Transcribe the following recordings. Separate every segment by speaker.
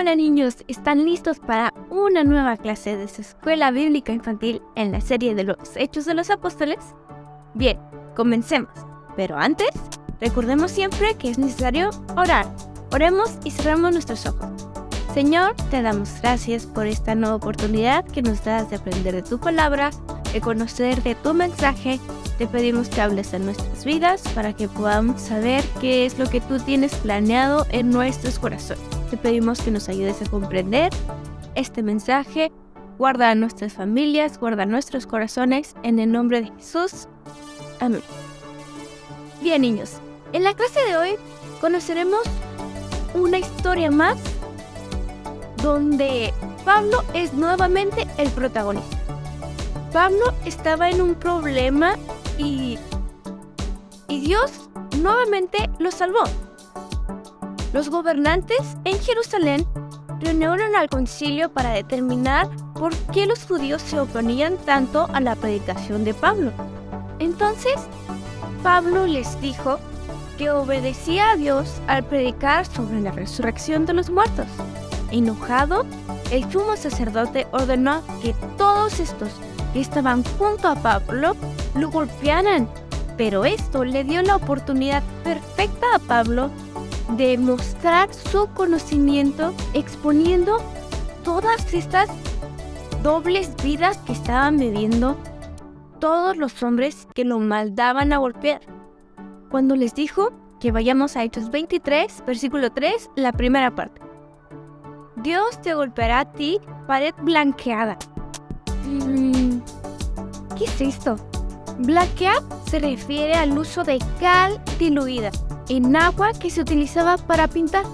Speaker 1: Hola niños, ¿están listos para una nueva clase de su escuela bíblica infantil en la serie de los Hechos de los Apóstoles? Bien, comencemos. Pero antes, recordemos siempre que es necesario orar. Oremos y cerramos nuestros ojos. Señor, te damos gracias por esta nueva oportunidad que nos das de aprender de tu palabra, de conocer de tu mensaje. Te pedimos que hables en nuestras vidas para que podamos saber qué es lo que tú tienes planeado en nuestros corazones. Te pedimos que nos ayudes a comprender este mensaje. Guarda a nuestras familias, guarda nuestros corazones, en el nombre de Jesús. Amén. Bien, niños, en la clase de hoy conoceremos una historia más donde Pablo es nuevamente el protagonista. Pablo estaba en un problema y Dios nuevamente lo salvó. Los gobernantes en Jerusalén reunieron al concilio para determinar por qué los judíos se oponían tanto a la predicación de Pablo. Entonces, Pablo les dijo que obedecía a Dios al predicar sobre la resurrección de los muertos. Enojado, el sumo sacerdote ordenó que todos estos que estaban junto a Pablo lo golpearan, pero esto le dio la oportunidad perfecta a Pablo de mostrar su conocimiento exponiendo todas estas dobles vidas que estaban viviendo todos los hombres que lo mandaban a golpear. Cuando les dijo que vayamos a Hechos 23, versículo 3, la primera parte. Dios te golpeará a ti, pared blanqueada. ¿Qué es esto? Blanquear se refiere al uso de cal diluida en agua que se utilizaba para pintar.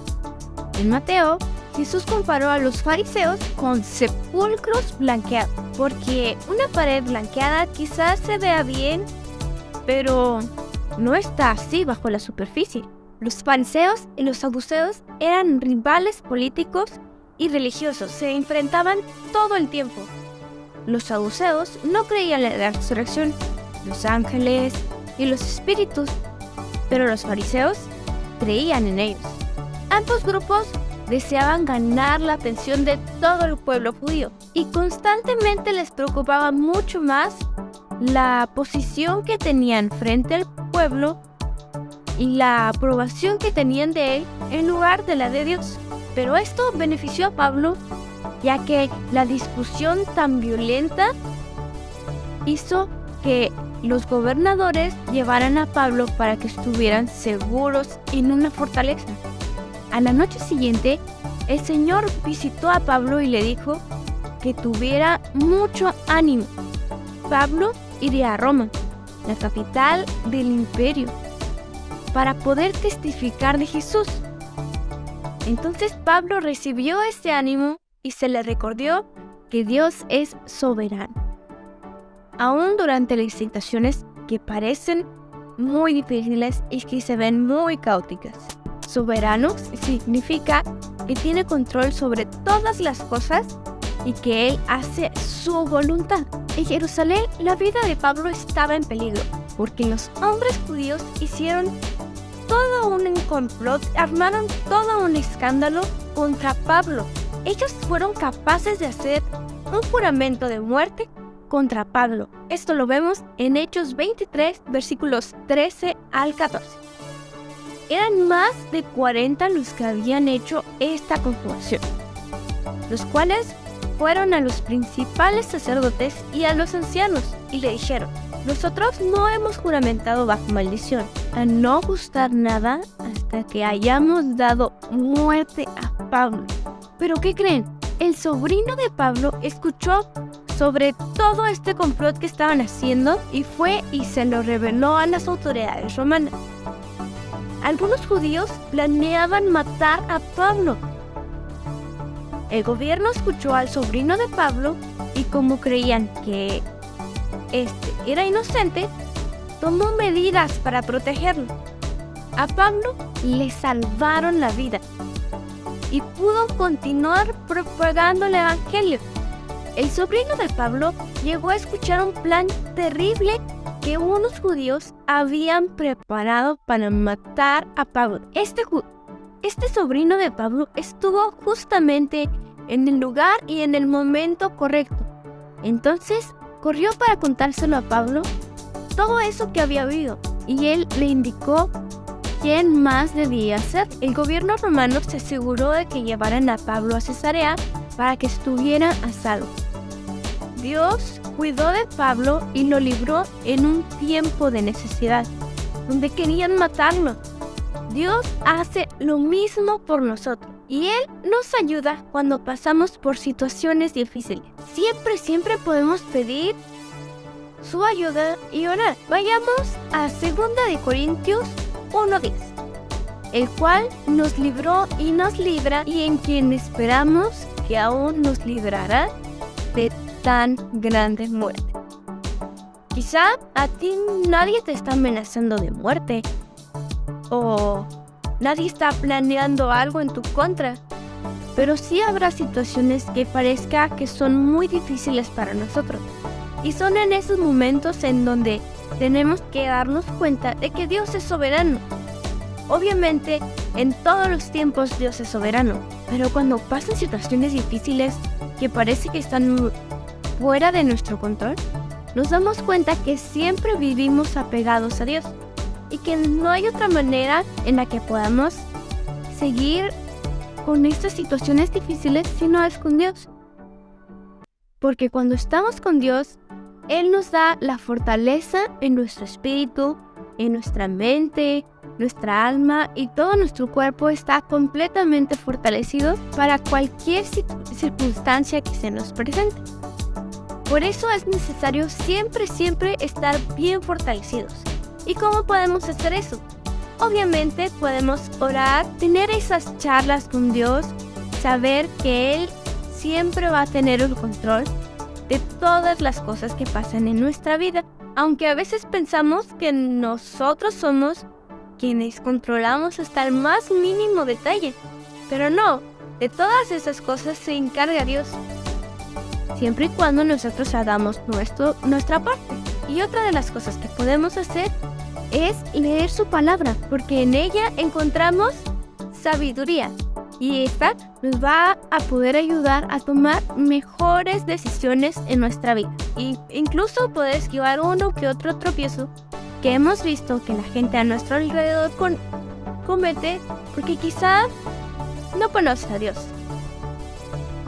Speaker 1: En Mateo, Jesús comparó a los fariseos con sepulcros blanqueados, porque una pared blanqueada quizás se vea bien, pero no está así bajo la superficie. Los fariseos y los saduceos eran rivales políticos y religiosos, se enfrentaban todo el tiempo. Los saduceos no creían en la resurrección, los ángeles y los espíritus, pero los fariseos creían en ellos. Ambos grupos deseaban ganar la atención de todo el pueblo judío y constantemente les preocupaba mucho más la posición que tenían frente al pueblo y la aprobación que tenían de él en lugar de la de Dios. Pero esto benefició a Pablo, ya que la discusión tan violenta hizo que los gobernadores llevaran a Pablo para que estuvieran seguros en una fortaleza. A la noche siguiente, el Señor visitó a Pablo y le dijo que tuviera mucho ánimo. Pablo iría a Roma, la capital del imperio, para poder testificar de Jesús. Entonces Pablo recibió ese ánimo y se le recordó que Dios es soberano. Aún durante las situaciones que parecen muy difíciles y que se ven muy caóticas. Soberano significa que tiene control sobre todas las cosas y que Él hace su voluntad. En Jerusalén la vida de Pablo estaba en peligro porque los hombres judíos hicieron todo un complot, armaron todo un escándalo contra Pablo. Ellos fueron capaces de hacer un juramento de muerte contra Pablo. Esto lo vemos en Hechos 23, versículos 13 al 14. Eran más de 40 los que habían hecho esta conjuración, los cuales fueron a los principales sacerdotes y a los ancianos y le dijeron: nosotros no hemos juramentado bajo maldición a no gustar nada hasta que hayamos dado muerte a Pablo. ¿Pero qué creen? El sobrino de Pablo escuchó sobre todo este complot que estaban haciendo y fue y se lo reveló a las autoridades romanas. Algunos judíos planeaban matar a Pablo. El gobierno escuchó al sobrino de Pablo y como creían que este era inocente, tomó medidas para protegerlo. A Pablo le salvaron la vida y pudo continuar propagando el evangelio. El sobrino de Pablo llegó a escuchar un plan terrible que unos judíos habían preparado para matar a Pablo. Este este sobrino de Pablo estuvo justamente en el lugar y en el momento correcto. Entonces corrió para contárselo a Pablo todo eso que había oído, y él le indicó quién más debía ser. El gobierno romano se aseguró de que llevaran a Pablo a Cesarea para que estuviera a salvo. Dios cuidó de Pablo y lo libró en un tiempo de necesidad, donde querían matarlo. Dios hace lo mismo por nosotros, y Él nos ayuda cuando pasamos por situaciones difíciles. Siempre podemos pedir su ayuda y orar. Vayamos a 2 Corintios 1:10, el cual nos libró y nos libra, y en quien esperamos que aún nos librará de tan grande muerte. Quizá a ti nadie te está amenazando de muerte, o nadie está planeando algo en tu contra, pero sí habrá situaciones que parezca que son muy difíciles para nosotros, y son en esos momentos en donde tenemos que darnos cuenta de que Dios es soberano. Obviamente, en todos los tiempos Dios es soberano, pero cuando pasan situaciones difíciles que parece que están fuera de nuestro control, nos damos cuenta que siempre vivimos apegados a Dios y que no hay otra manera en la que podamos seguir con estas situaciones difíciles si no es con Dios. Porque cuando estamos con Dios, Él nos da la fortaleza en nuestro espíritu, en nuestra mente, nuestra alma, y todo nuestro cuerpo está completamente fortalecido para cualquier circunstancia que se nos presente. Por eso es necesario siempre estar bien fortalecidos. ¿Y cómo podemos hacer eso? Obviamente podemos orar, tener esas charlas con Dios, saber que Él siempre va a tener el control de todas las cosas que pasan en nuestra vida, aunque a veces pensamos que nosotros somos quienes controlamos hasta el más mínimo detalle, pero no, de todas esas cosas se encarga Dios, siempre y cuando nosotros hagamos nuestra parte. Y otra de las cosas que podemos hacer es leer su palabra, porque en ella encontramos sabiduría, y esta nos va a poder ayudar a tomar mejores decisiones en nuestra vida. Y incluso puede esquivar uno que otro tropiezo que hemos visto que la gente a nuestro alrededor comete, porque quizá no conoce a Dios.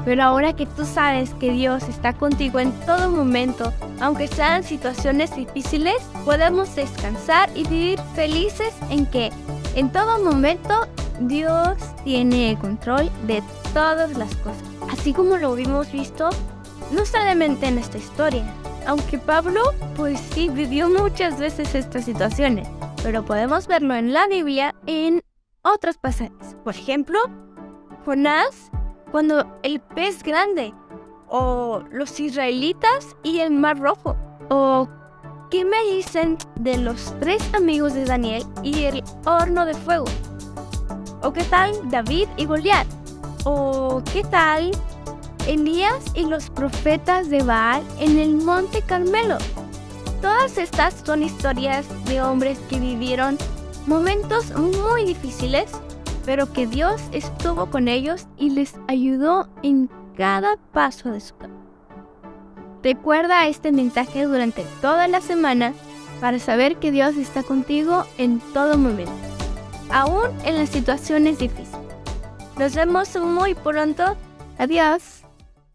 Speaker 1: Pero ahora que tú sabes que Dios está contigo en todo momento, aunque sean situaciones difíciles, podemos descansar y vivir felices en que en todo momento Dios tiene el control de todas las cosas. Así como lo hemos visto, no solamente en esta historia, aunque Pablo, pues sí, vivió muchas veces estas situaciones, pero podemos verlo en la Biblia en otros pasajes. Por ejemplo, Jonás, cuando el pez grande, o los israelitas y el mar rojo, o ¿qué me dicen de los 3 amigos de Daniel y el horno de fuego? ¿O qué tal David y Goliat? ¿O qué tal Elías y los profetas de Baal en el monte Carmelo? Todas estas son historias de hombres que vivieron momentos muy difíciles, pero que Dios estuvo con ellos y les ayudó en cada paso de su camino. Recuerda este mensaje durante toda la semana para saber que Dios está contigo en todo momento, aún en las situaciones difíciles. Nos vemos muy pronto. Adiós.